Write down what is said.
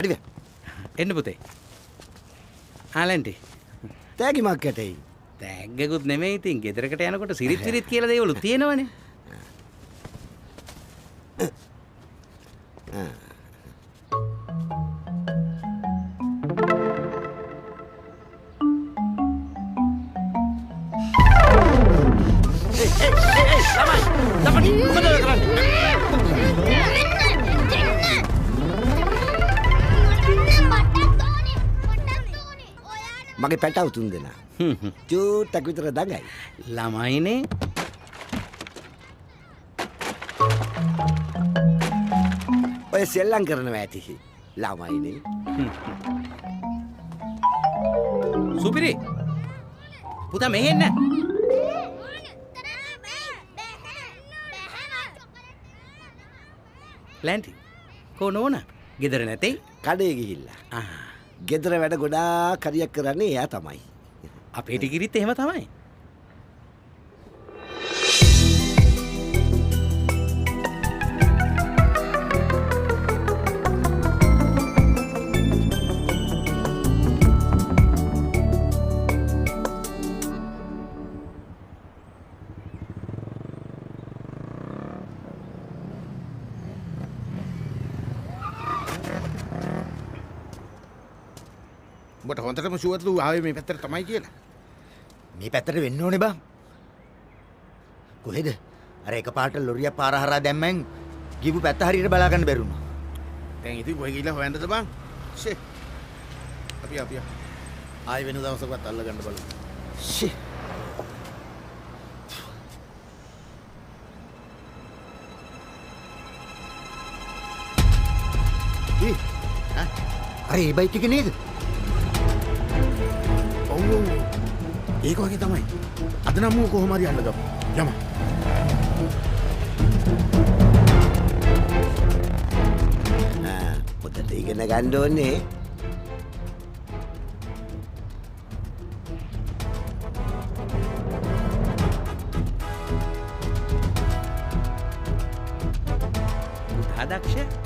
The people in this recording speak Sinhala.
අඩිව. එන්න පුතේ. ආලන්ටි. තෑගි මක්කටයි. තෑග්ගකුත් නෙමෙයි ඉතින් ගෙදරකට යනකොට සිරිත් විරිත් කියලා දේවලු තියෙනවනේ. මගේ පැටව 3 දෙනා. චූට්ටක් විතර දඟයි. ළමයිනේ. ඔය සෙල්ලම් කරනවා ඇති. ළමයිනේ. සුපිරි. පුතා මෙහෙ එන්න. ලැන්ටි. කොනෝන? ගෙදර නැතේ? කඩේ ගිහිල්ලා. ආ. ගෙදර වැඩ ගොඩාක් හරියක් කරන්නේ එයා තමයි. අපේ ටිකිරිත් එහෙම තමයි. උඹට හොඳටම ෂුවර්ද ඌ ආවේ මේ පැත්තට තමයි කියලා. මේ පැත්තට වෙන්න ඕනේ බං. කොහෙද? අර එකපාරට ලොරිය පාර හරහා දැම්මෙන් ගිහපු පැත්ත හරියට බලා ගන්න බැරුණා. දැන් ඉතින් කොහෙ ගිහලා හොයන්නද බං? ෂේ. අපි ආයි වෙන දවසකවත් අල්ල ගන්න බලමු. ෂේ. අර ඒ බයික් එක නේද? ඔව් ඒක වගේ තමයි. අද නම් ඌ කොහොම හරි අල්ල ගමු. යමු. පොතට ඉගෙන ගන්න ඕනේ. පුතා දක්ෂ.